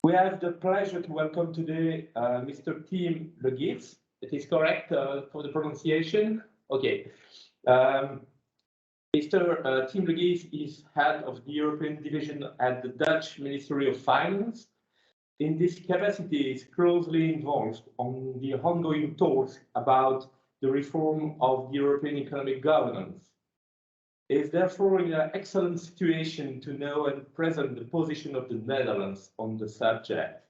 We have the pleasure to welcome today Mr. Tim Legierse. It is correct for the pronunciation? Okay. Mr. Tim Legierse is head of the European division at the Dutch Ministry of Finance. In this capacity, he is closely involved on the ongoing talks about the reform of the European economic governance. He is therefore in an excellent situation to know and present the position of the Netherlands on the subject.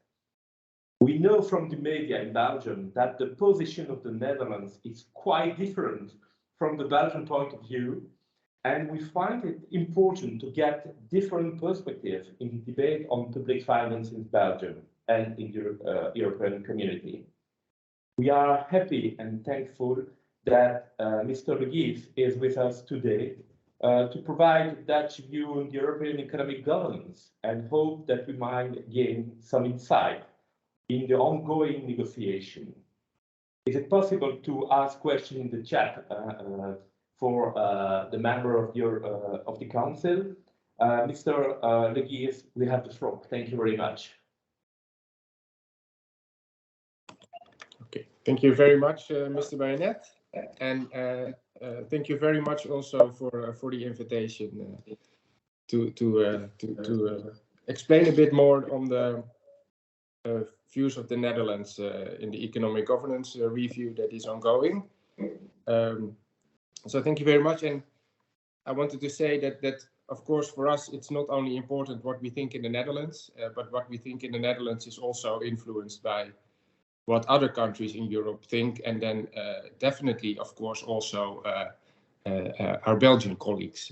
We know from the media in Belgium that the position of the Netherlands is quite different from the Belgian point of view, and we find it important to get different perspectives in the debate on public finance in Belgium and in the European community. We are happy and thankful that Mr. Legierse is with us today to provide a Dutch view on the European economic governance, and hope that we might gain some insight in the ongoing negotiation. Is it possible to ask questions in the chat for the member of the council? Mr. Legierse, we have the floor. Thank you very much. Okay, thank you very much, Mr. Baronet, and thank you very much also for the invitation to explain a bit more on the views of the Netherlands in the economic governance review that is ongoing. So thank you very much, and I wanted to say that of course for us it's not only important what we think in the Netherlands, but what we think in the Netherlands is also influenced by what other countries in Europe think, and then definitely, of course, also our Belgian colleagues.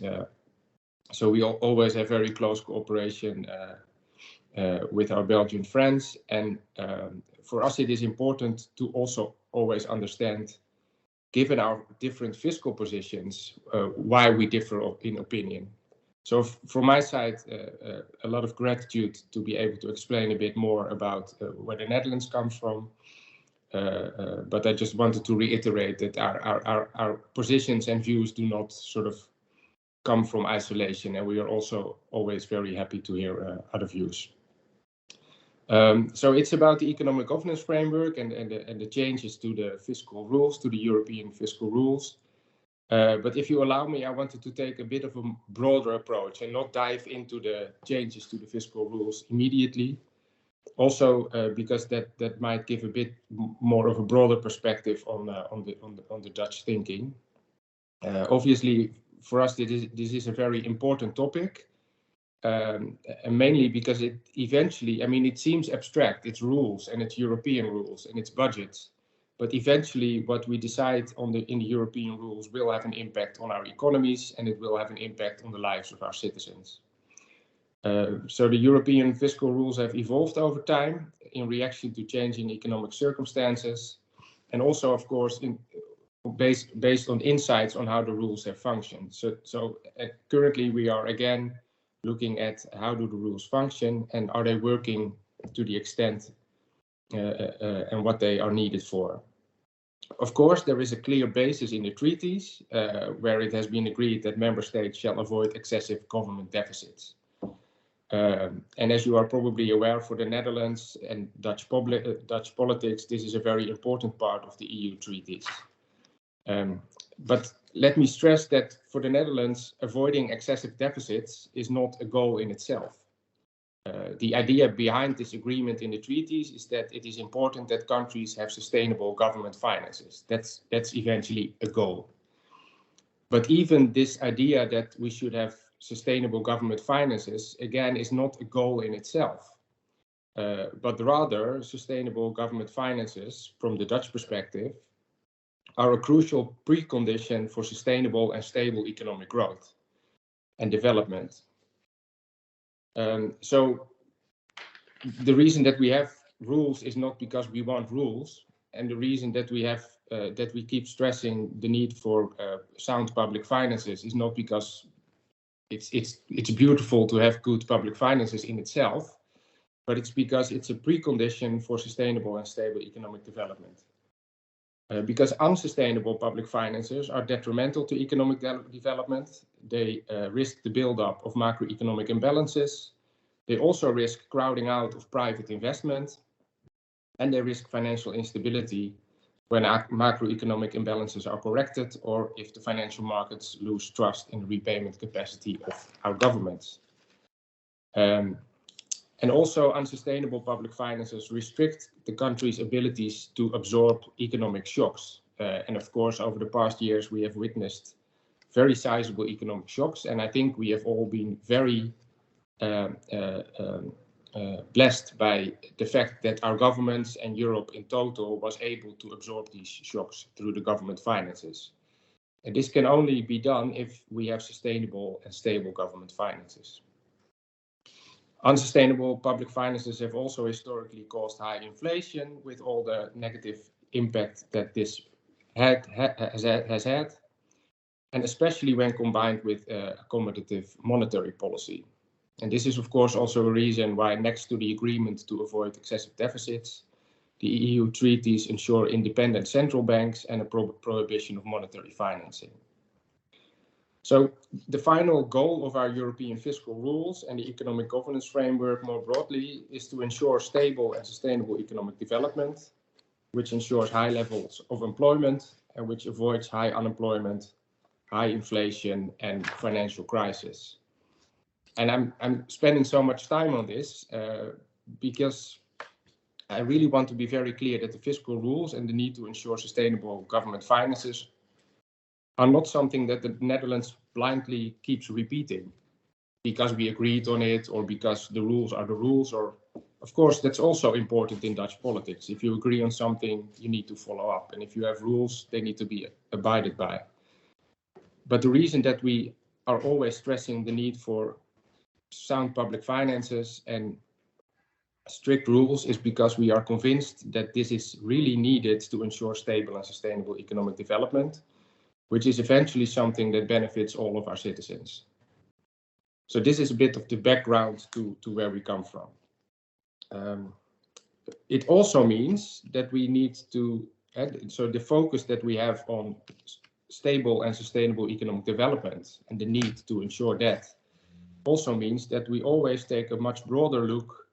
So we always have very close cooperation with our Belgian friends, and for us it is important to also always understand, given our different fiscal positions, why we differ in opinion. So from my side, a lot of gratitude to be able to explain a bit more about where the Netherlands comes from. But I just wanted to reiterate that our positions and views do not sort of come from isolation, and we are also always very happy to hear other views. So it's about the economic governance framework and the changes to the fiscal rules, to the European fiscal rules. But if you allow me, I wanted to take a bit of a broader approach and not dive into the changes to the fiscal rules immediately. Also, because that might give a bit more of a broader perspective on the Dutch thinking. Obviously, for us, this is a very important topic, and mainly because it eventually, I mean, it seems abstract. It's rules, and it's European rules, and it's budgets. But eventually, what we decide in the European rules will have an impact on our economies, and it will have an impact on the lives of our citizens. So the European fiscal rules have evolved over time in reaction to changing economic circumstances, and also, of course, based on insights on how the rules have functioned. So currently, we are again looking at how do the rules function, and are they working to the extent and what they are needed for. Of course, there is a clear basis in the treaties where it has been agreed that member states shall avoid excessive government deficits. And as you are probably aware, for the Netherlands and Dutch politics, this is a very important part of the EU treaties. But let me stress that for the Netherlands, avoiding excessive deficits is not a goal in itself. The idea behind this agreement in the treaties is that it is important that countries have sustainable government finances. That's eventually a goal. But even this idea that we should have sustainable government finances, again, is not a goal in itself. But rather, sustainable government finances, from the Dutch perspective, are a crucial precondition for sustainable and stable economic growth and development. So the reason that we have rules is not because we want rules, and the reason that we have that we keep stressing the need for sound public finances is not because it's beautiful to have good public finances in itself, but it's because it's a precondition for sustainable and stable economic development. Because unsustainable public finances are detrimental to economic development. They risk the buildup of macroeconomic imbalances. They also risk crowding out of private investment, and they risk financial instability when macroeconomic imbalances are corrected or if the financial markets lose trust in the repayment capacity of our governments. And also unsustainable public finances restrict the country's abilities to absorb economic shocks. And of course, over the past years, we have witnessed very sizable economic shocks. And I think we have all been very blessed by the fact that our governments and Europe in total was able to absorb these shocks through the government finances. And this can only be done if we have sustainable and stable government finances. Unsustainable public finances have also historically caused high inflation with all the negative impact that this has had, and especially when combined with accommodative monetary policy. And this is, of course, also a reason why, next to the agreement to avoid excessive deficits, the EU treaties ensure independent central banks and a prohibition of monetary financing. So the final goal of our European fiscal rules and the economic governance framework more broadly is to ensure stable and sustainable economic development, which ensures high levels of employment and which avoids high unemployment, high inflation, and financial crisis. And I'm spending so much time on this because I really want to be very clear that the fiscal rules and the need to ensure sustainable government finances are not something that the Netherlands blindly keeps repeating because we agreed on it or because the rules are the rules. Or, of course, that's also important in Dutch politics. If you agree on something, you need to follow up. And if you have rules, they need to be abided by. But the reason that we are always stressing the need for sound public finances and strict rules is because we are convinced that this is really needed to ensure stable and sustainable economic development, which is eventually something that benefits all of our citizens. So this is a bit of the background to where we come from. It also means that we need to, so the focus that we have on stable and sustainable economic development and the need to ensure that also means that we always take a much broader look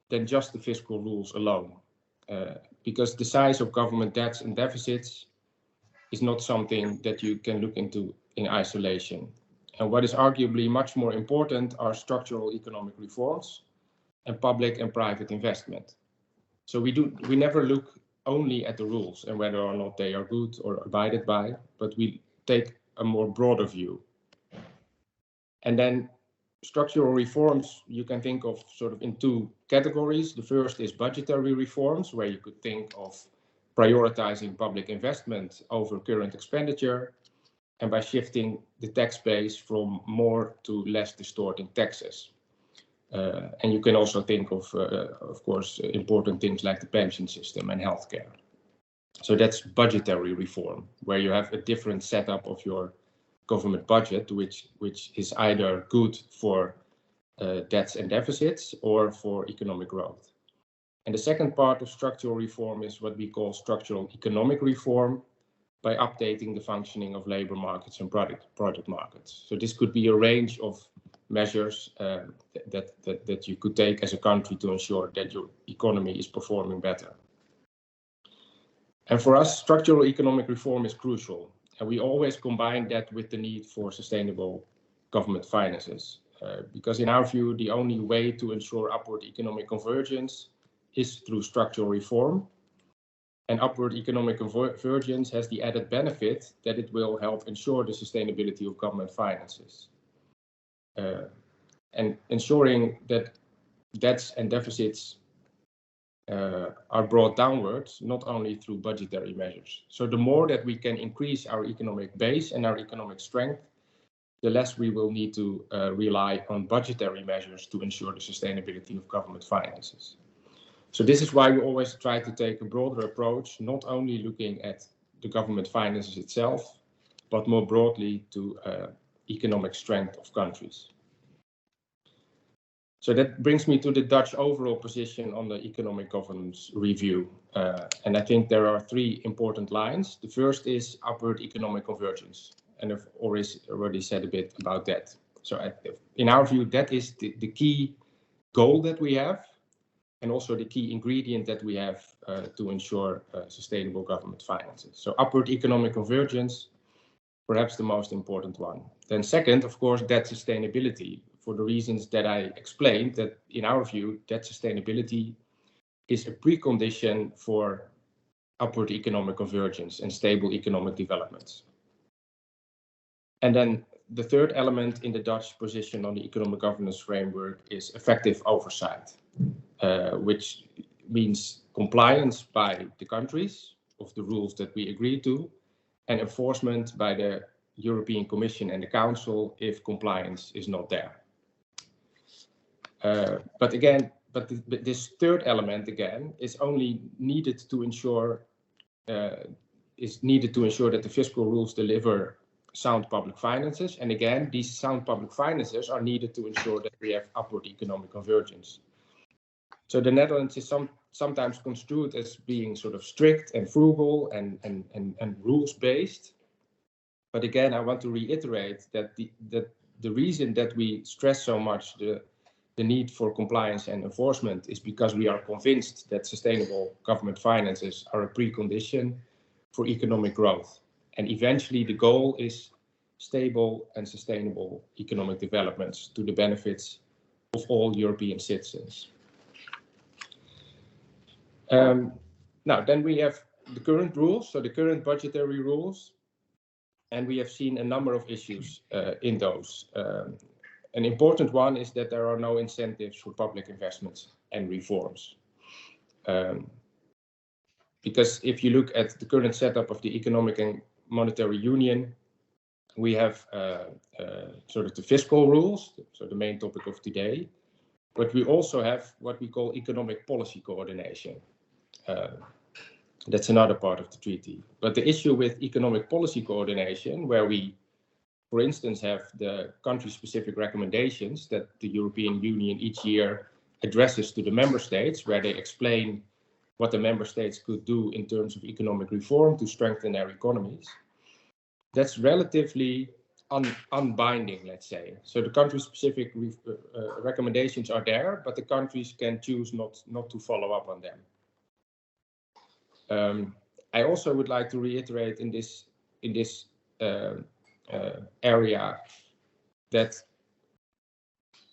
than just the fiscal rules alone. Because the size of government debts and deficits is not something that you can look into in isolation. And what is arguably much more important are structural economic reforms and public and private investment. So we never look only at the rules and whether or not they are good or abided by, but we take a more broader view. And then structural reforms you can think of sort of in two categories. The first is budgetary reforms, where you could think of prioritizing public investment over current expenditure, and by shifting the tax base from more to less distorting taxes. And you can also think of course, important things like the pension system and healthcare. So that's budgetary reform, where you have a different setup of your government budget, which is either good for debts and deficits or for economic growth. And the second part of structural reform is what we call structural economic reform, by updating the functioning of labor markets and product markets. So this could be a range of measures that you could take as a country to ensure that your economy is performing better. And for us, structural economic reform is crucial. And we always combine that with the need for sustainable government finances. Because in our view, the only way to ensure upward economic convergence is through structural reform. And upward economic convergence has the added benefit that it will help ensure the sustainability of government finances. And ensuring that debts and deficits are brought downwards, not only through budgetary measures. So the more that we can increase our economic base and our economic strength, the less we will need to rely on budgetary measures to ensure the sustainability of government finances. So this is why we always try to take a broader approach, not only looking at the government finances itself, but more broadly to economic strength of countries. So that brings me to the Dutch overall position on the economic governance review. And I think there are three important lines. The first is upward economic convergence. And I've already said a bit about that. So in our view, that is the key goal that we have, and also the key ingredient that we have to ensure sustainable government finances. So upward economic convergence, perhaps the most important one. Then second, of course, debt sustainability, for the reasons that I explained, that in our view, debt sustainability is a precondition for upward economic convergence and stable economic developments. And then the third element in the Dutch position on the economic governance framework is effective oversight, which means compliance by the countries of the rules that we agree to, and enforcement by the European Commission and the Council if compliance is not there. But this third element again is only needed to ensure that the fiscal rules deliver sound public finances. And again, these sound public finances are needed to ensure that we have upward economic convergence. So the Netherlands is sometimes construed as being sort of strict and frugal and rules-based. But again, I want to reiterate that the reason that we stress so much the need for compliance and enforcement is because we are convinced that sustainable government finances are a precondition for economic growth. And eventually the goal is stable and sustainable economic developments to the benefits of all European citizens. Now, then we have the current rules, so the current budgetary rules, and we have seen a number of issues in those. An important one is that there are no incentives for public investments and reforms. Because if you look at the current setup of the economic and monetary union, we have sort of the fiscal rules, so the main topic of today, but we also have what we call economic policy coordination. That's another part of the treaty. But the issue with economic policy coordination, where we, for instance, have the country-specific recommendations that the European Union each year addresses to the member states, where they explain what the member states could do in terms of economic reform to strengthen their economies. That's relatively unbinding, let's say. So the country-specific recommendations are there, but the countries can choose not to follow up on them. I also would like to reiterate in this area that,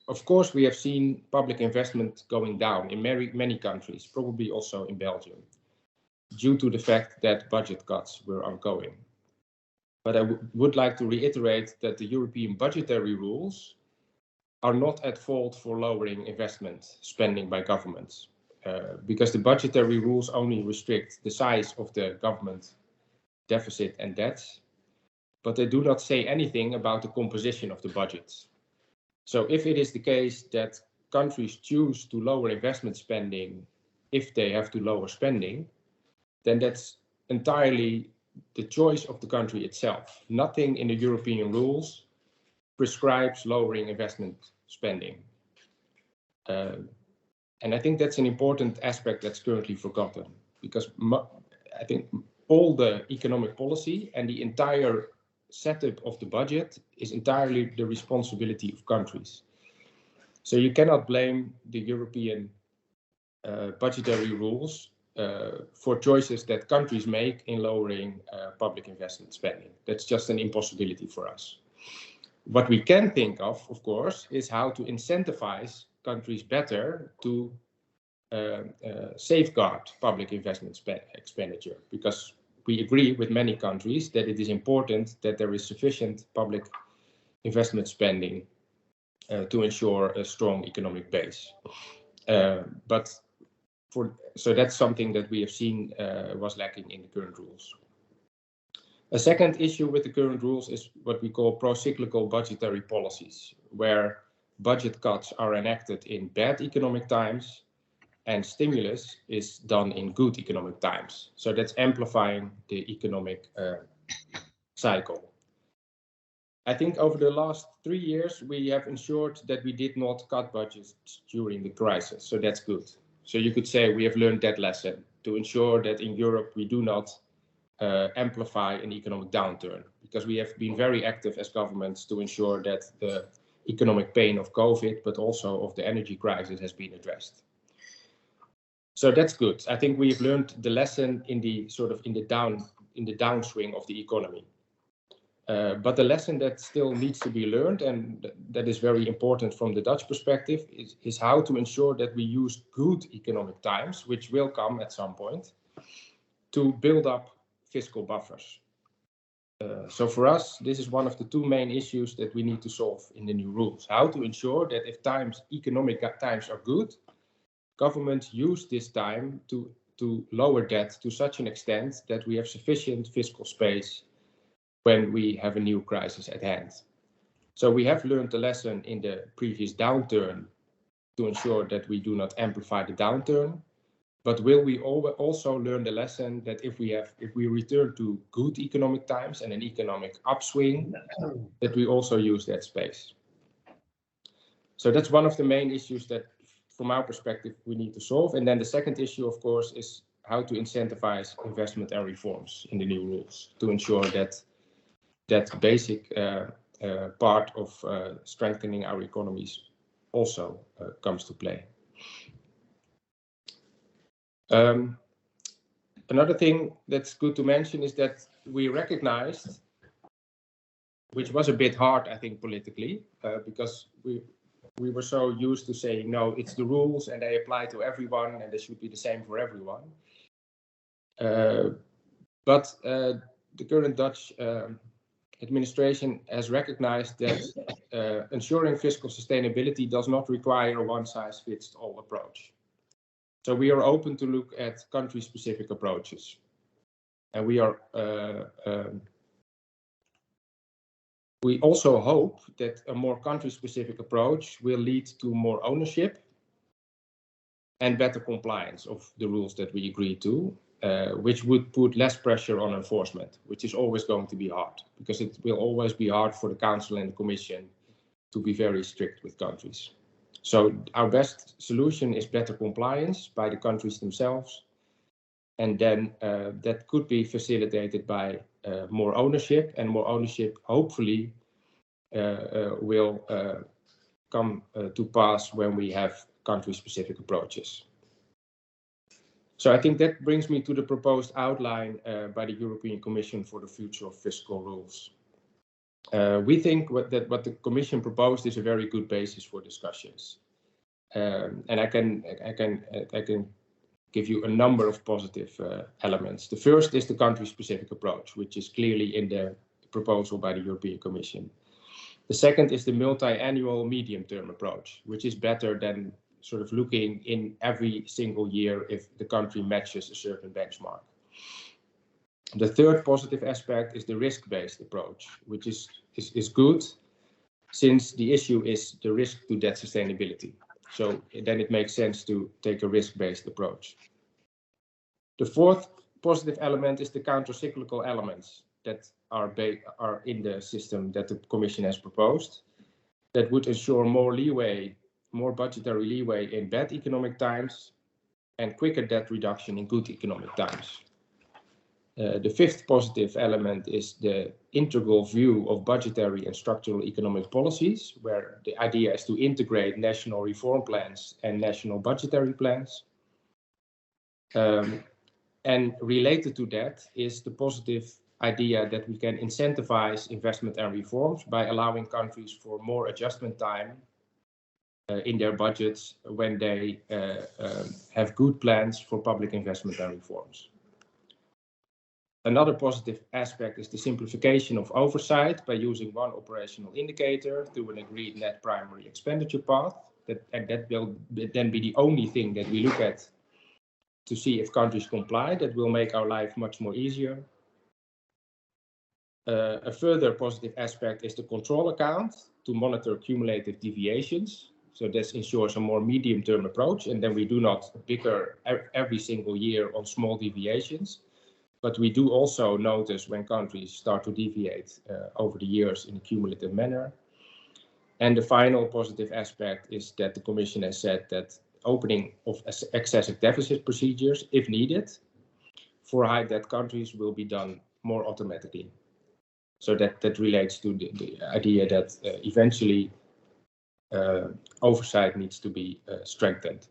of course, we have seen public investment going down in many countries, probably also in Belgium, due to the fact that budget cuts were ongoing. But I would like to reiterate that the European budgetary rules are not at fault for lowering investment spending by governments, because the budgetary rules only restrict the size of the government deficit and debts, but they do not say anything about the composition of the budget. So if it is the case that countries choose to lower investment spending if they have to lower spending, then that's entirely the choice of the country itself. Nothing in the European rules prescribes lowering investment spending. And I think that's an important aspect that's currently forgotten, because I think all the economic policy and the entire setup of the budget is entirely the responsibility of countries. So you cannot blame the European budgetary rules for choices that countries make in lowering public investment spending. That's just an impossibility for us. What we can think of course, is how to incentivize countries better to safeguard public investment expenditure, because we agree with many countries that it is important that there is sufficient public investment spending to ensure a strong economic base. So that's something that we have seen was lacking in the current rules. A second issue with the current rules is what we call pro-cyclical budgetary policies, where budget cuts are enacted in bad economic times and stimulus is done in good economic times. So that's amplifying the economic cycle. I think over the last 3 years, we have ensured that we did not cut budgets during the crisis. So that's good. So you could say we have learned that lesson to ensure that in Europe, we do not amplify an economic downturn, because we have been very active as governments to ensure that the economic pain of COVID, but also of the energy crisis has been addressed. So that's good. I think we've learned the lesson in the downswing of the economy. But the lesson that still needs to be learned, and that is very important from the Dutch perspective, is how to ensure that we use good economic times, which will come at some point, to build up fiscal buffers. So for us, this is one of the two main issues that we need to solve in the new rules. How to ensure that if economic times are good, governments use this time to lower debt to such an extent that we have sufficient fiscal space when we have a new crisis at hand. So we have learned the lesson in the previous downturn to ensure that we do not amplify the downturn. But will we also learn the lesson that if we return to good economic times and an economic upswing, that we also use that space? So that's one of the main issues that, from our perspective, we need to solve. And then the second issue, of course, is how to incentivize investment and reforms in the new rules to ensure that that basic part of strengthening our economies also comes to play. Another thing that's good to mention is that we recognized, which was a bit hard, I think, politically, because we were so used to saying, no, it's the rules and they apply to everyone and they should be the same for everyone. But the current Dutch administration has recognized that ensuring fiscal sustainability does not require a one-size-fits-all approach. So we are open to look at country-specific approaches. And we also hope that a more country-specific approach will lead to more ownership and better compliance of the rules that we agree to, which would put less pressure on enforcement, which is always going to be hard, because it will always be hard for the Council and the Commission to be very strict with countries. So our best solution is better compliance by the countries themselves. And then that could be facilitated by more ownership, and more ownership hopefully will come to pass when we have country-specific approaches. So I think that brings me to the proposed outline by the European Commission for the future of fiscal rules. We think that what the Commission proposed is a very good basis for discussions. And I can give you a number of positive elements. The first is the country-specific approach, which is clearly in the proposal by the European Commission. The second is the multi-annual medium-term approach, which is better than sort of looking in every single year if the country matches a certain benchmark. The third positive aspect is the risk-based approach, which is good, since the issue is the risk to debt sustainability. So then it makes sense to take a risk-based approach. The fourth positive element is the counter-cyclical elements that are in the system that the Commission has proposed, that would ensure more budgetary leeway in bad economic times and quicker debt reduction in good economic times. The fifth positive element is the integral view of budgetary and structural economic policies, where the idea is to integrate national reform plans and national budgetary plans. And related to that is the positive idea that we can incentivize investment and reforms by allowing countries for more adjustment time in their budgets when they have good plans for public investment and reforms. Another positive aspect is the simplification of oversight by using one operational indicator to an agreed net primary expenditure path. That will then be the only thing that we look at to see if countries comply. That will make our life much more easier. A further positive aspect is the control account to monitor cumulative deviations. So this ensures a more medium-term approach, and then we do not bicker every single year on small deviations. But we do also notice when countries start to deviate over the years in a cumulative manner. And the final positive aspect is that the Commission has said that opening of excessive deficit procedures, if needed, for high debt countries will be done more automatically. So that relates to the idea that eventually oversight needs to be strengthened.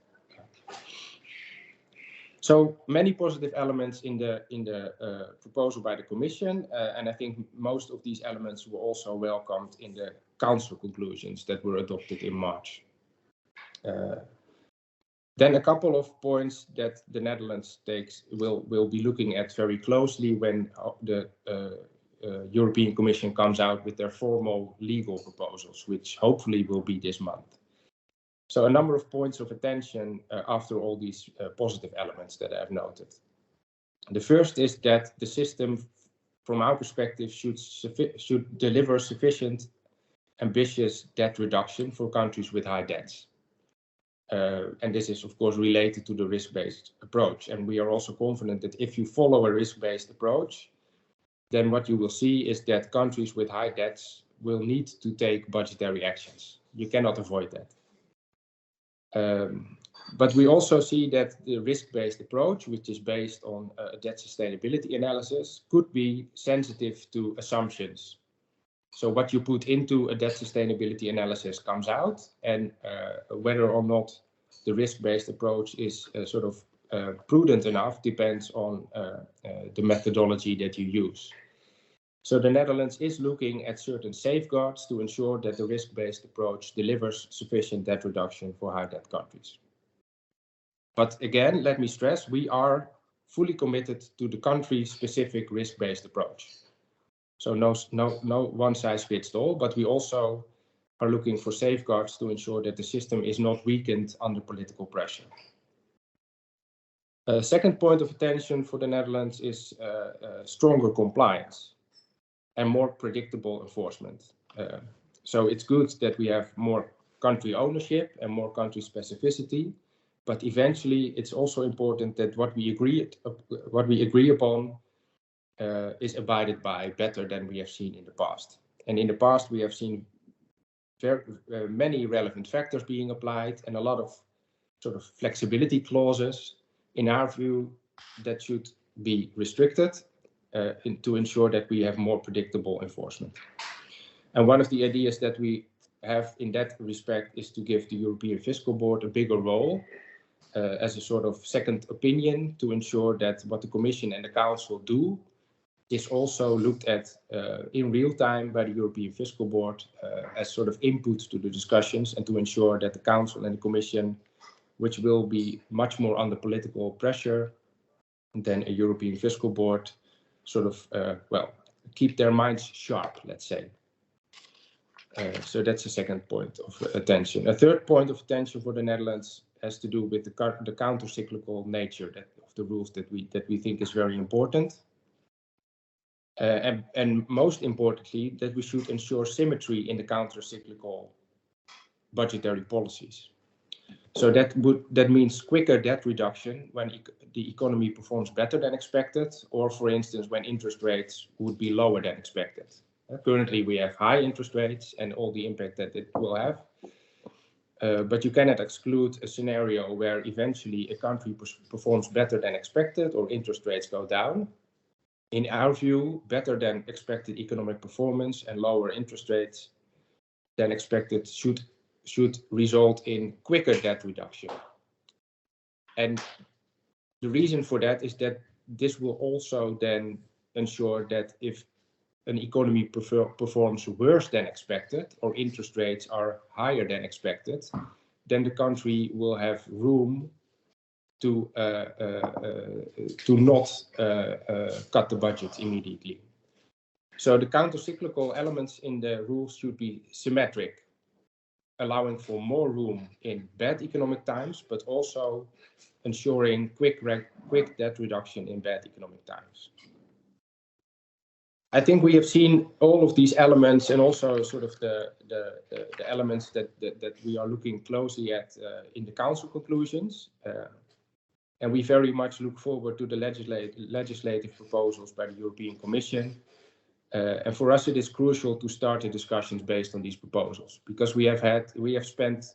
So many positive elements in the proposal by the Commission, and I think most of these elements were also welcomed in the Council conclusions that were adopted in March. Then a couple of points that the Netherlands will be looking at very closely when the European Commission comes out with their formal legal proposals, which hopefully will be this month. So a number of points of attention after all these positive elements that I've noted. The first is that the system, from our perspective, should deliver sufficient ambitious debt reduction for countries with high debts. And this is, of course, related to the risk-based approach. And we are also confident that if you follow a risk-based approach, then what you will see is that countries with high debts will need to take budgetary actions. You cannot avoid that. But we also see that the risk-based approach, which is based on a debt sustainability analysis, could be sensitive to assumptions. So what you put into a debt sustainability analysis comes out, and whether or not the risk-based approach is prudent enough depends on the methodology that you use. So the Netherlands is looking at certain safeguards to ensure that the risk-based approach delivers sufficient debt reduction for high debt countries. But again, let me stress, we are fully committed to the country-specific risk-based approach. So no one size fits all, but we also are looking for safeguards to ensure that the system is not weakened under political pressure. Second point of attention for the Netherlands is stronger compliance and more predictable enforcement. So it's good that we have more country ownership and more country specificity, but eventually it's also important that what we agree upon is abided by better than we have seen in the past. And in the past we have seen many relevant factors being applied and a lot of sort of flexibility clauses. In our view, that should be restricted to ensure that we have more predictable enforcement. And one of the ideas that we have in that respect is to give the European Fiscal Board a bigger role as a sort of second opinion to ensure that what the Commission and the Council do is also looked at in real time by the European Fiscal Board as sort of input to the discussions, and to ensure that the Council and the Commission, which will be much more under political pressure than a European Fiscal Board, sort of, keep their minds sharp, let's say. So that's a second point of attention. A third point of attention for the Netherlands has to do with the counter-cyclical nature of the rules that we think is very important. And most importantly, that we should ensure symmetry in the counter-cyclical budgetary policies. So that means quicker debt reduction when the economy performs better than expected, or for instance, when interest rates would be lower than expected. Currently, we have high interest rates and all the impact that it will have. But you cannot exclude a scenario where eventually a country performs better than expected or interest rates go down. In our view, better than expected economic performance and lower interest rates than expected should result in quicker debt reduction. And the reason for that is that this will also then ensure that if an economy performs worse than expected or interest rates are higher than expected, then the country will have room to not cut the budget immediately. So the counter-cyclical elements in the rules should be symmetric, allowing for more room in bad economic times, but also ensuring quick debt reduction in bad economic times. I think we have seen all of these elements, and also sort of the elements that we are looking closely at in the Council conclusions. And we very much look forward to the legislative proposals by the European Commission. And for us, it is crucial to start the discussions based on these proposals, because we have spent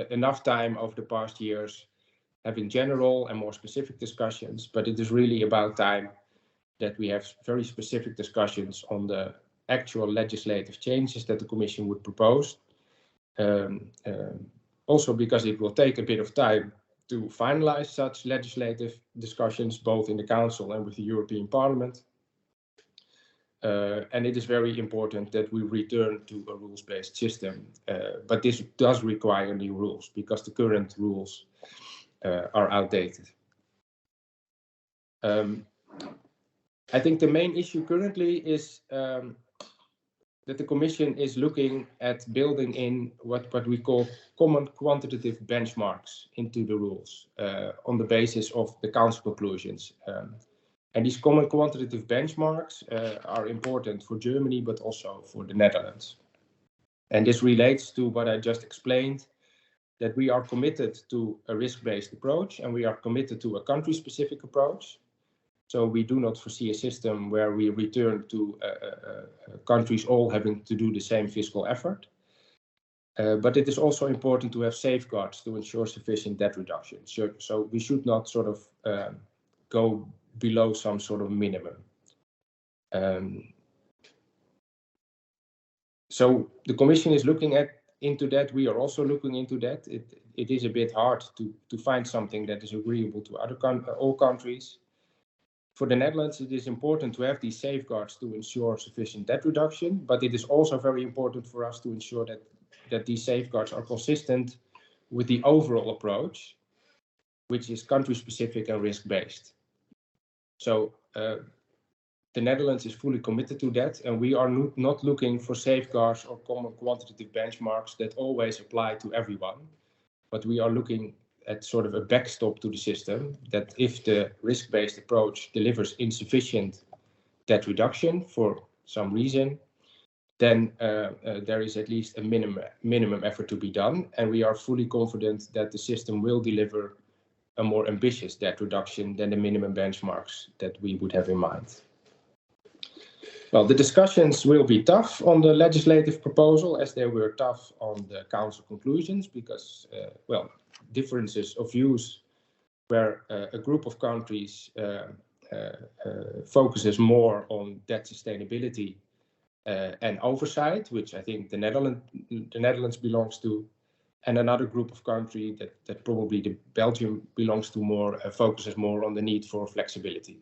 enough time over the past years having general and more specific discussions, but it is really about time that we have very specific discussions on the actual legislative changes that the Commission would propose. Also because it will take a bit of time to finalize such legislative discussions, both in the Council and with the European Parliament. And it is very important that we return to a rules-based system. But this does require new rules because the current rules are outdated. I think the main issue currently is that the Commission is looking at building in what we call common quantitative benchmarks into the rules on the basis of the Council conclusions. And these common quantitative benchmarks are important for Germany, but also for the Netherlands. And this relates to what I just explained, that we are committed to a risk-based approach and we are committed to a country-specific approach. So we do not foresee a system where we return to countries all having to do the same fiscal effort. But it is also important to have safeguards to ensure sufficient debt reduction. So we should not sort of go below some sort of minimum. So the Commission is looking into that. We are also looking into that. It is a bit hard to find something that is agreeable to all countries. For the Netherlands, it is important to have these safeguards to ensure sufficient debt reduction, but it is also very important for us to ensure that these safeguards are consistent with the overall approach, which is country-specific and risk-based. So the Netherlands is fully committed to that, and we are not looking for safeguards or common quantitative benchmarks that always apply to everyone, but we are looking at sort of a backstop to the system, that if the risk-based approach delivers insufficient debt reduction for some reason, then there is at least a minimum effort to be done, and we are fully confident that the system will deliver a more ambitious debt reduction than the minimum benchmarks that we would have in mind. Well, the discussions will be tough on the legislative proposal, as they were tough on the Council conclusions, because, well, differences of views where a group of countries focuses more on debt sustainability and oversight, which I think the Netherlands belongs to, and another group of countries that probably Belgium belongs to more, focuses more on the need for flexibility.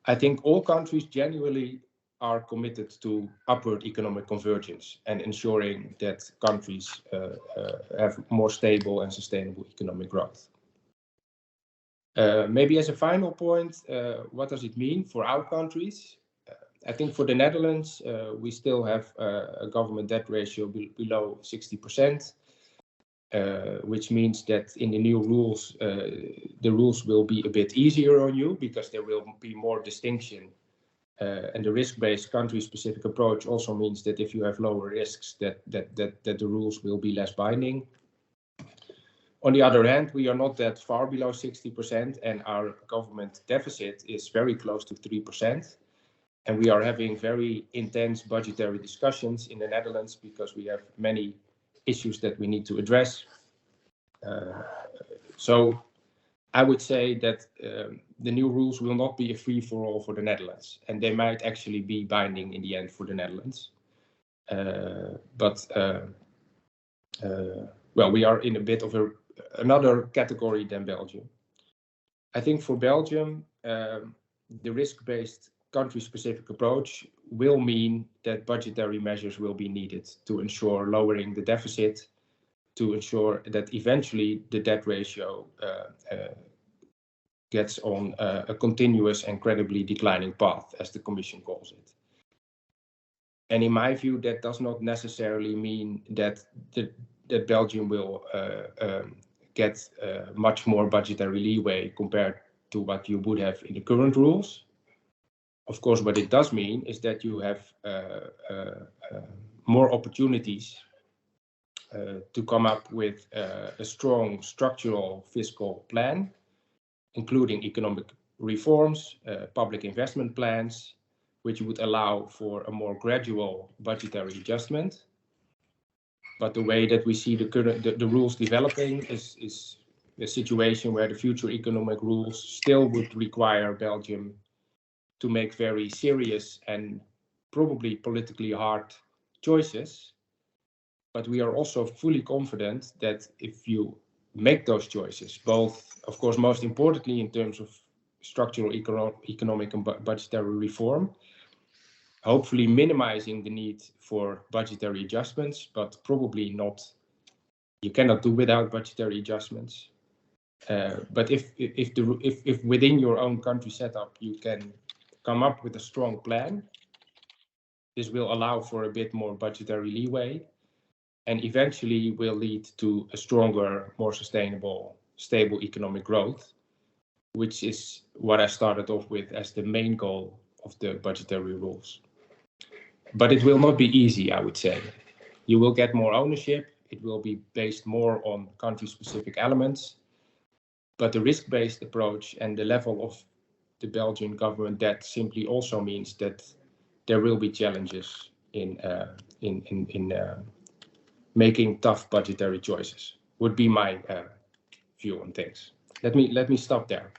I think all countries genuinely are committed to upward economic convergence and ensuring that countries have more stable and sustainable economic growth. Maybe as a final point, what does it mean for our countries? I think for the Netherlands, we still have a government debt ratio below 60%, which means that in the new rules, the rules will be a bit easier on you because there will be more distinction. And the risk-based country-specific approach also means that if you have lower risks, that the rules will be less binding. On the other hand, we are not that far below 60%, and our government deficit is very close to 3%. And we are having very intense budgetary discussions in the Netherlands because we have many issues that we need to address. So I would say that the new rules will not be a free-for-all for the Netherlands, and they might actually be binding in the end for the Netherlands. Well, we are in a bit of another category than Belgium. I think for Belgium, the risk-based country-specific approach will mean that budgetary measures will be needed to ensure lowering the deficit, to ensure that eventually the debt ratio gets on a continuous and credibly declining path, as the Commission calls it. And in my view, that does not necessarily mean that Belgium will get much more budgetary leeway compared to what you would have in the current rules. Of course, what it does mean is that you have more opportunities to come up with a strong structural fiscal plan, including economic reforms, public investment plans, which would allow for a more gradual budgetary adjustment. But the way that we see the rules developing is a situation where the future economic rules still would require Belgium to make very serious and probably politically hard choices But we are also fully confident that if you make those choices, both, of course, most importantly in terms of structural economic and budgetary reform, hopefully minimizing the need for budgetary adjustments, but probably not, you cannot do without budgetary adjustments. But if within your own country setup you can come up with a strong plan, this will allow for a bit more budgetary leeway and eventually will lead to a stronger, more sustainable, stable economic growth, which is what I started off with as the main goal of the budgetary rules. But it will not be easy, I would say. You will get more ownership. It will be based more on country-specific elements. But the risk-based approach and the level of the Belgian government debt simply also means that there will be challenges in making tough budgetary choices. Would be my view on things. Let me stop there.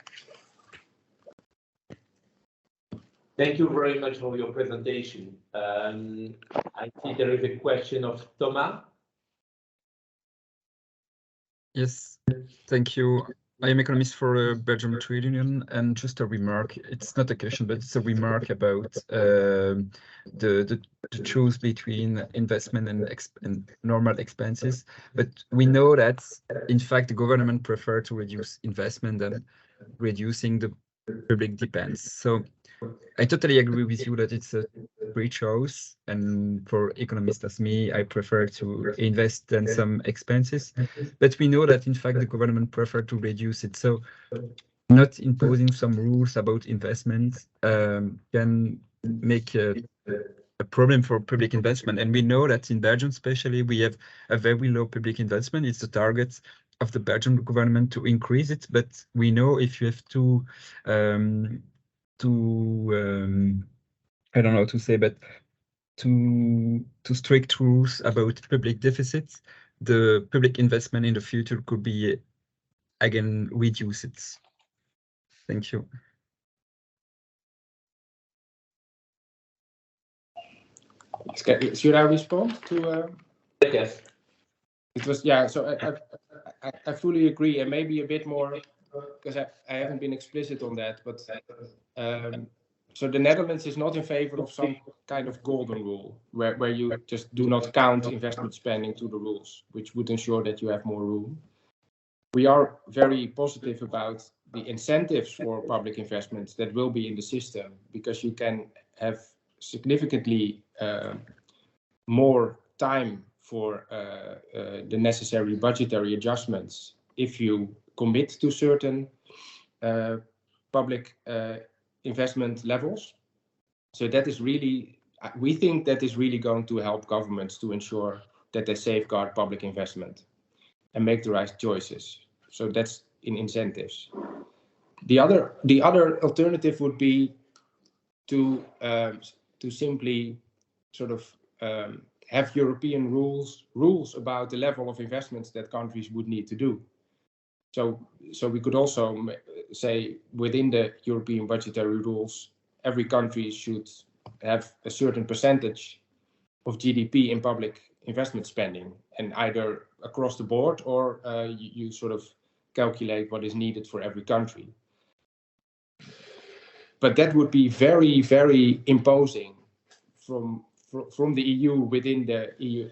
Thank you very much for your presentation. I see there is a question of Thomas. Yes, thank you. I am economist for Belgium Trade Union, and just a remark. It's not a question, but it's a remark about the choice between investment and normal expenses. But we know that, in fact, the government prefer to reduce investment than reducing the public defense. So I totally agree with you that it's a free choice, and for economists as me, I prefer to invest than some expenses. But we know that in fact the government prefer to reduce it. So not imposing some rules about investment can make a problem for public investment. And we know that in Belgium especially, we have a very low public investment. It's the target of the Belgian government to increase it. But we know if you have I don't know how to say, but to strict rules about public deficits, the public investment in the future could be again reduced. Thank you. Should I respond to? Yes. It was, yeah. So I fully agree, and maybe a bit more because I haven't been explicit on that, but. So the Netherlands is not in favor of some kind of golden rule where you just do not count investment spending to the rules, which would ensure that you have more room. We are very positive about the incentives for public investments that will be in the system, because you can have significantly more time for the necessary budgetary adjustments if you commit to certain public investment levels. So that is really, we think that is really going to help governments to ensure that they safeguard public investment and make the right choices. So that's in incentives. The other alternative would be to simply sort of have European rules about the level of investments that countries would need to do. So we could also say within the European budgetary rules, every country should have a certain percentage of GDP in public investment spending, and either across the board or you sort of calculate what is needed for every country. But that would be very, very imposing from the EU within the EU,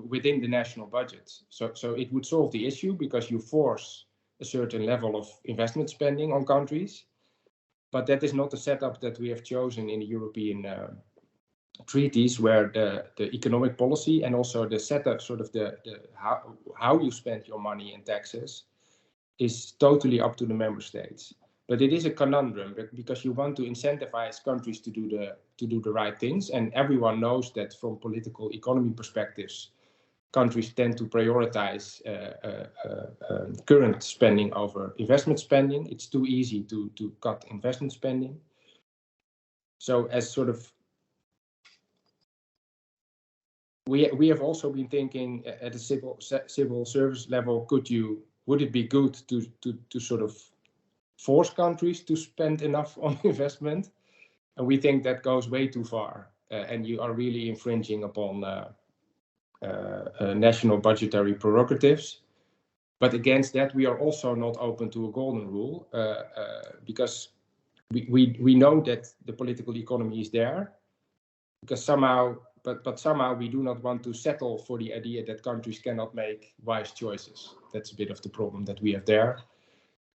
within the national budgets. So it would solve the issue because you force a certain level of investment spending on countries, but that is not the setup that we have chosen in the European treaties, where the economic policy and also the setup, sort of the how you spend your money and taxes, is totally up to the member states. But it is a conundrum because you want to incentivize countries to do the right things, and everyone knows that from political economy perspectives, countries tend to prioritize current spending over investment spending. It's too easy to cut investment spending. So as sort of, we have also been thinking at a civil service level, would it be good to sort of force countries to spend enough on investment? And we think that goes way too far, and you are really infringing upon national budgetary prerogatives. But against that, we are also not open to a golden rule because we know that the political economy is there, because somehow, but somehow we do not want to settle for the idea that countries cannot make wise choices. That's a bit of the problem that we have there.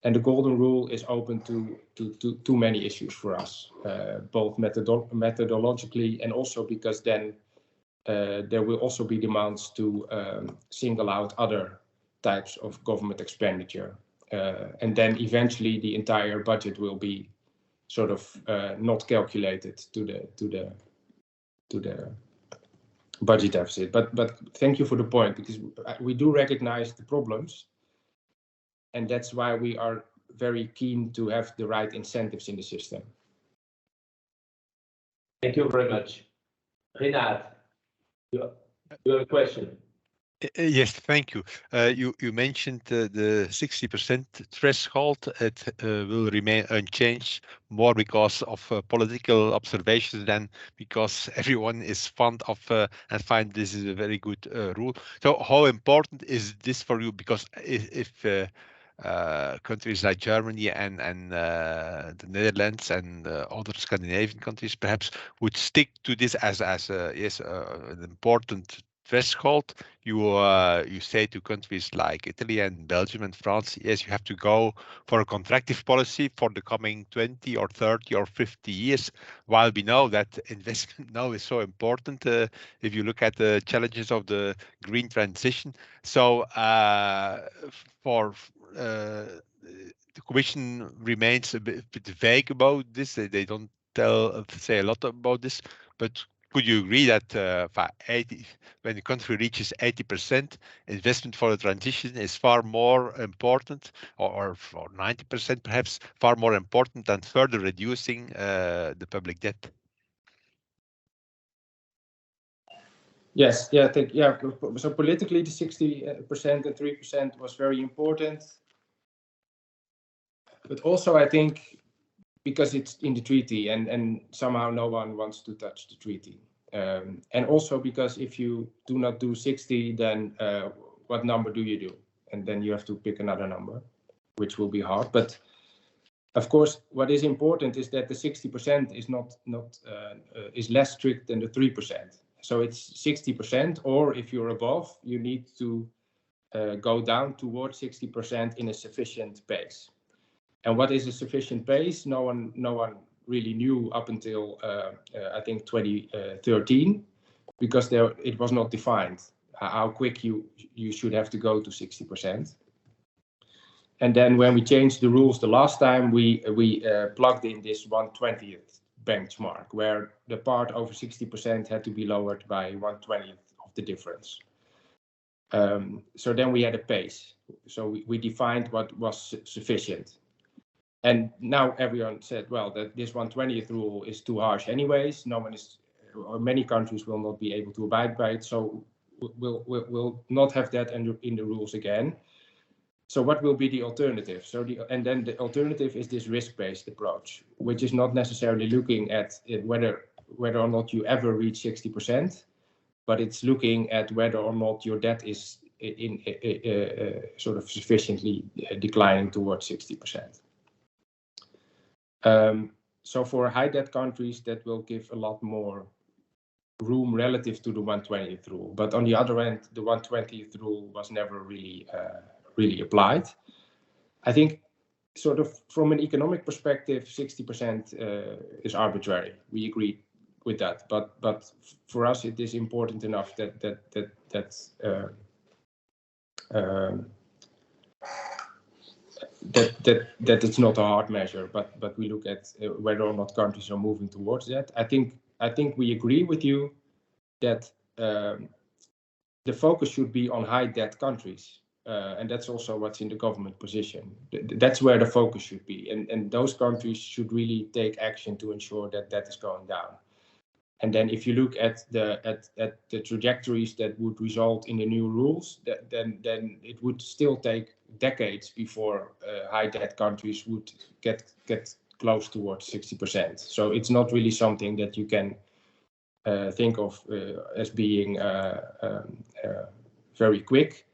And the golden rule is open to many issues for us, both methodologically and also because then there will also be demands to single out other types of government expenditure. And then eventually the entire budget will be sort of not calculated to the budget deficit. But thank you for the point, because we do recognize the problems. And that's why we are very keen to have the right incentives in the system. Thank you very much. Renat, you have a question. Yes, thank you. You mentioned the 60% threshold. It will remain unchanged, more because of political observations than because everyone is fond of and find this is a very good rule. So how important is this for you? Because if countries like Germany and the Netherlands and other Scandinavian countries perhaps would stick to this as an important threshold, you say to countries like Italy and Belgium and France, yes, you have to go for a contractive policy for the coming 20 or 30 or 50 years, while we know that investment now is so important if you look at the challenges of the green transition. So the Commission remains a bit vague about this. They don't say a lot about this, but could you agree that when the country reaches 80%, investment for the transition is far more important, or for 90% perhaps, far more important than further reducing the public debt? Yes, yeah, I think, yeah. So politically, the 60% and 3% was very important. But also, I think, because it's in the treaty and somehow no one wants to touch the treaty. And also because if you do not do 60, then what number do you do? And then you have to pick another number, which will be hard. But of course, what is important is that the 60% is less strict than the 3%. So it's 60%, or if you're above, you need to go down towards 60% in a sufficient pace. And what is a sufficient pace? No one really knew up until I think 2013, because it was not defined how quick you should have to go to 60%. And then when we changed the rules the last time, we plugged in this 1/20th benchmark, where the part over 60% had to be lowered by 1/20th of the difference. So then we had a pace. So we defined what was sufficient. And now everyone said, well, that this 1/20th rule is too harsh anyways. No one is, or many countries will not be able to abide by it. So we'll not have that in the rules again. So what will be the alternative? And then the alternative is this risk-based approach, which is not necessarily looking at whether or not you ever reach 60%, but it's looking at whether or not your debt is sort of sufficiently declining towards 60%. So for high debt countries, that will give a lot more room relative to the 1/20th rule. But on the other end, the 1/20th rule was never really applied. I think sort of from an economic perspective, 60% is arbitrary. We agree with that. But for us, it is important enough that it's not a hard measure, but we look at whether or not countries are moving towards that. I think we agree with you that the focus should be on high debt countries, and that's also what's in the government position. That's where the focus should be, and those countries should really take action to ensure that that is going down. And then if you look at the trajectories that would result in the new rules, then it would still take decades before high debt countries would get close towards 60%. So it's not really something that you can think of as being very quick.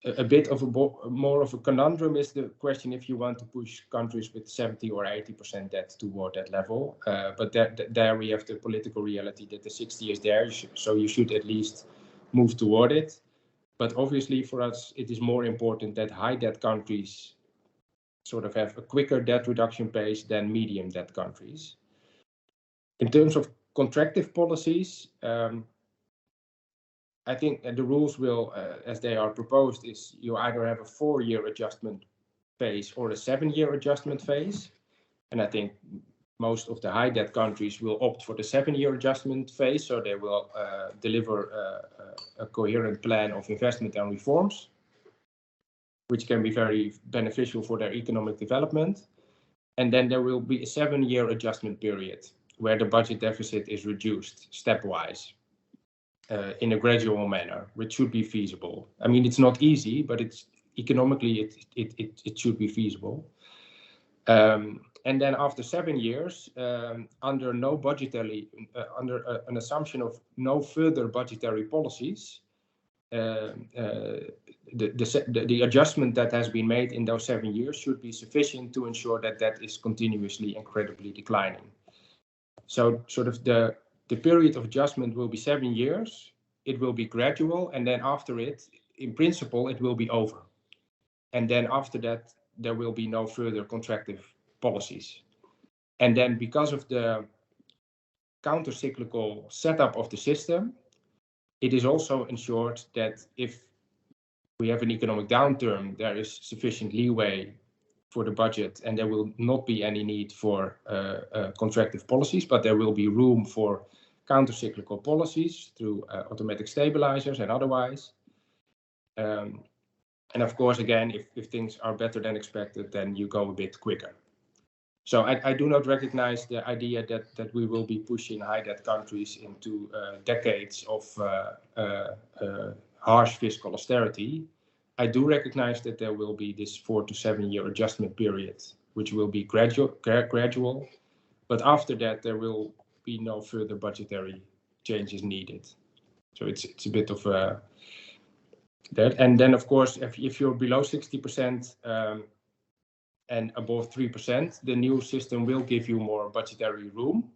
A bit of more of a conundrum is the question if you want to push countries with 70 or 80% debt toward that level. But there we have the political reality that the 60 is there, so you should at least move toward it. But obviously for us, it is more important that high debt countries sort of have a quicker debt reduction pace than medium debt countries. In terms of contractive policies, I think the rules will, as they are proposed, is you either have a 4-year adjustment phase or a 7-year adjustment phase. And I think most of the high debt countries will opt for the 7-year adjustment phase, so they will deliver a coherent plan of investment and reforms, which can be very beneficial for their economic development. And then there will be a 7-year adjustment period where the budget deficit is reduced stepwise. In a gradual manner, which should be feasible. I mean, it's not easy, but it's economically it should be feasible. And then after 7 years, under an assumption of no further budgetary policies, the adjustment that has been made in those 7 years should be sufficient to ensure that that is continuously incredibly declining. So sort of the period of adjustment will be 7 years, it will be gradual, and then after it, in principle, it will be over. And then after that, there will be no further contractive policies. And then because of the counter-cyclical setup of the system, it is also ensured that if we have an economic downturn, there is sufficient leeway for the budget, and there will not be any need for contractive policies, but there will be room for counter-cyclical policies through automatic stabilizers and otherwise. And of course, again, if things are better than expected, then you go a bit quicker. So I do not recognize the idea that we will be pushing high debt countries into decades of harsh fiscal austerity. I do recognize that there will be this 4 to 7 year adjustment period, which will be gradual. But after that, there will be no further budgetary changes needed. So it's a bit of that. And then, of course, if you're below 60% and above 3%, the new system will give you more budgetary room.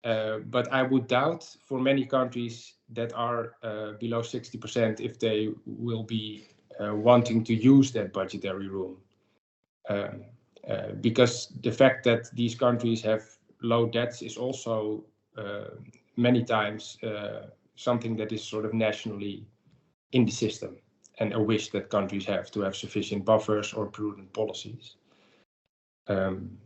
But I would doubt for many countries that are below 60% if they will be wanting to use that budgetary room. Because the fact that these countries have low debts is also many times something that is sort of nationally in the system, and a wish that countries have to have sufficient buffers or prudent policies. And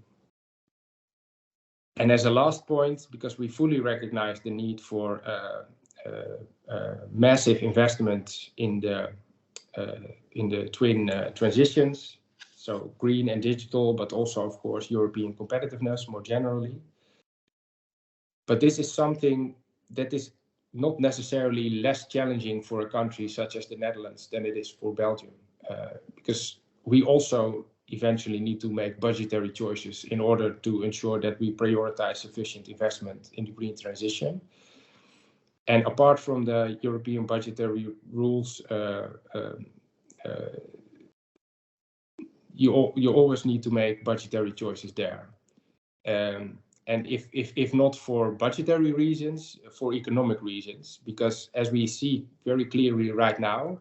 as a last point, because we fully recognize the need for massive investment in the twin transitions, so green and digital, but also, of course, European competitiveness more generally. But this is something that is not necessarily less challenging for a country such as the Netherlands than it is for Belgium, because we also eventually need to make budgetary choices in order to ensure that we prioritize sufficient investment in the green transition. And apart from the European budgetary rules, you always need to make budgetary choices there. And if not for budgetary reasons, for economic reasons, because as we see very clearly right now,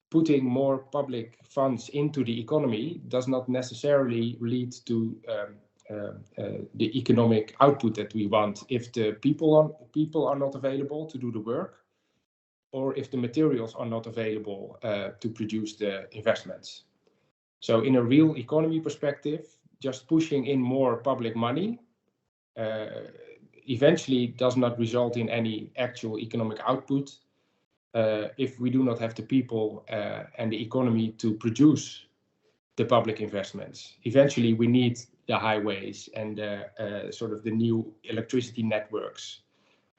putting more public funds into the economy does not necessarily lead to the economic output that we want if the people are not available to do the work, or if the materials are not available to produce the investments. So in a real economy perspective, just pushing in more public money eventually does not result in any actual economic output if we do not have the people and the economy to produce the public investments. Eventually we need the highways and sort of the new electricity networks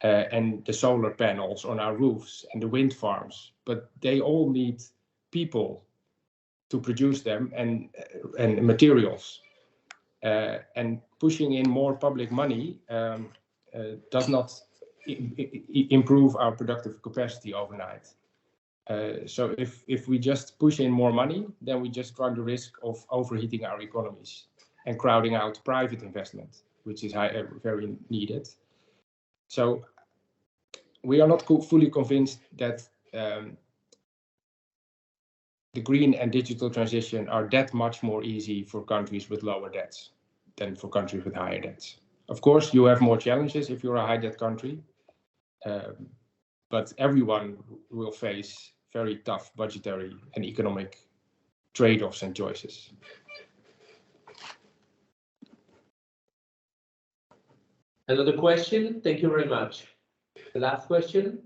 and the solar panels on our roofs and the wind farms, but they all need people to produce them and materials. And pushing in more public money does not improve our productive capacity overnight. So if we just push in more money, then we just run the risk of overheating our economies and crowding out private investment, which is very needed. So we are not fully convinced that the green and digital transition are that much more easy for countries with lower debts than for countries with higher debts. Of course, you have more challenges if you're a high debt country, but everyone will face very tough budgetary and economic trade-offs and choices. Another question? Thank you very much. The last question.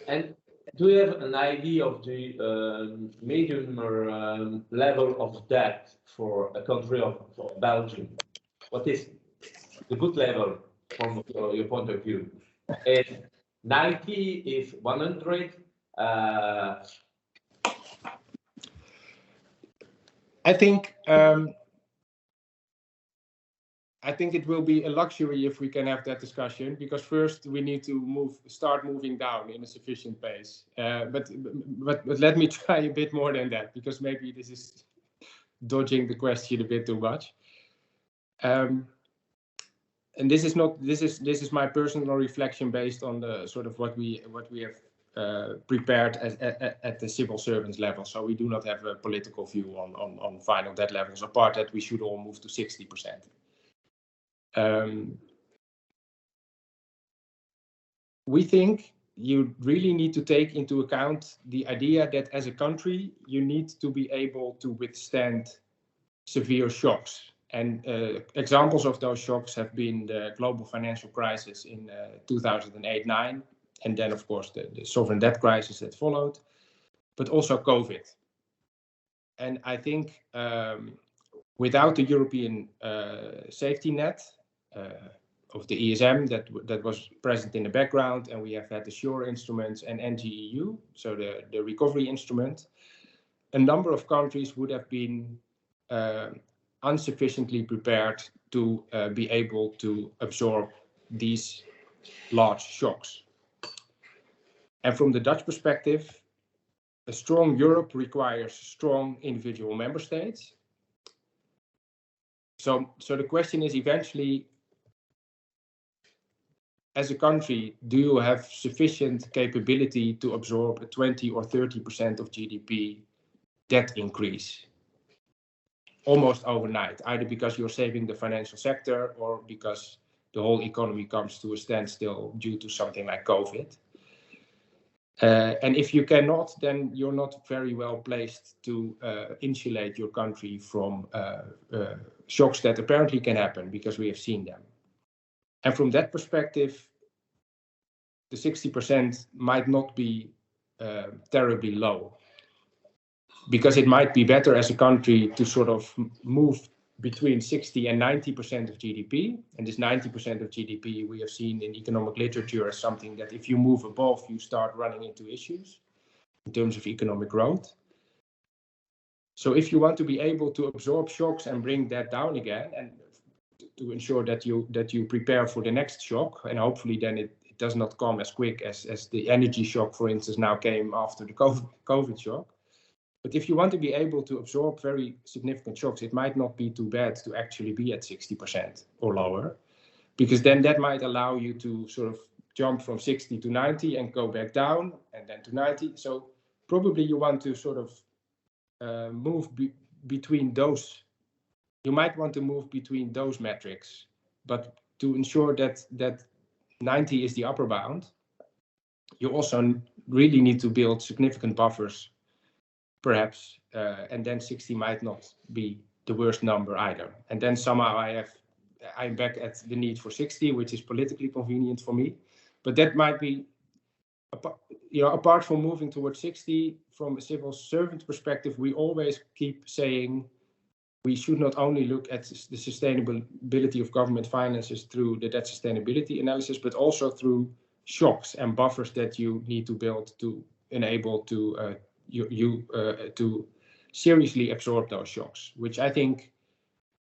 And do you have an idea of the medium level of debt for a country of Belgium? What is the good level from your point of view? Is 90, is 100? I think it will be a luxury if we can have that discussion, because first we need to start moving down in a sufficient pace. But let me try a bit more than that, because maybe this is dodging the question a bit too much. And this is my personal reflection based on the sort of what we have prepared at the civil servants level. So we do not have a political view on final debt levels, apart that we should all move to 60%. We think you really need to take into account the idea that as a country, you need to be able to withstand severe shocks. And examples of those shocks have been the global financial crisis in 2008-9, and then, of course, the sovereign debt crisis that followed, but also COVID. And I think without the European safety net, of the ESM that was present in the background, and we have had the SURE instruments and NGEU, so the recovery instrument, a number of countries would have been insufficiently prepared to be able to absorb these large shocks. And from the Dutch perspective, a strong Europe requires strong individual member states. So the question is eventually, as a country, do you have sufficient capability to absorb a 20 or 30% of GDP debt increase almost overnight, either because you're saving the financial sector or because the whole economy comes to a standstill due to something like COVID? And if you cannot, then you're not very well placed to insulate your country from shocks that apparently can happen, because we have seen them. And from that perspective, the 60% might not be terribly low, because it might be better as a country to sort of move between 60 and 90% of GDP. And this 90% of GDP we have seen in economic literature as something that if you move above, you start running into issues in terms of economic growth. So if you want to be able to absorb shocks and bring that down again, and to ensure that you prepare for the next shock, and hopefully then it does not come as quick as the energy shock, for instance, now came after the COVID shock. But if you want to be able to absorb very significant shocks, it might not be too bad to actually be at 60% or lower, because then that might allow you to sort of jump from 60 to 90 and go back down and then to 90. So probably you want to sort of move between those. You might want to move between those metrics, but to ensure that 90 is the upper bound, you also really need to build significant buffers, perhaps, and then 60 might not be the worst number either. And then somehow I'm back at the need for 60, which is politically convenient for me. But that might be, apart from moving towards 60, from a civil servant perspective, we always keep saying we should not only look at the sustainability of government finances through the debt sustainability analysis, but also through shocks and buffers that you need to build to enable to to seriously absorb those shocks, which I think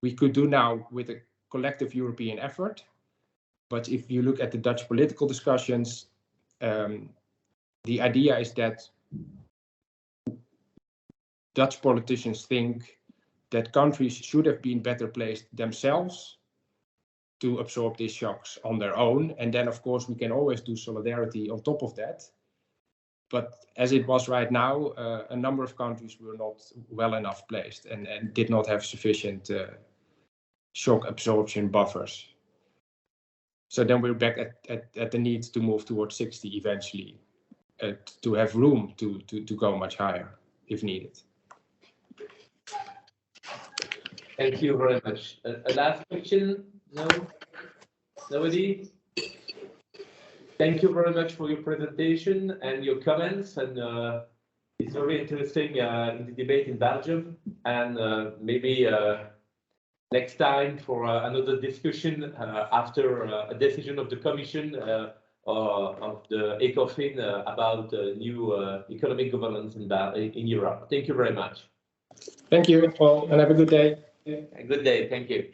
we could do now with a collective European effort. But if you look at the Dutch political discussions, the idea is that Dutch politicians think that countries should have been better placed themselves to absorb these shocks on their own. And then, of course, we can always do solidarity on top of that. But as it was right now, a number of countries were not well enough placed and did not have sufficient shock absorption buffers. So then we're back at the need to move towards 60 eventually, to have room to go much higher if needed. Thank you very much. A last question? No? Nobody? Thank you very much for your presentation and your comments. And it's very interesting in the debate in Belgium. And maybe next time for another discussion after a decision of the Commission of the ECOFIN about new economic governance in Europe. Thank you very much. Thank you all, and have a good day. A good day. Thank you.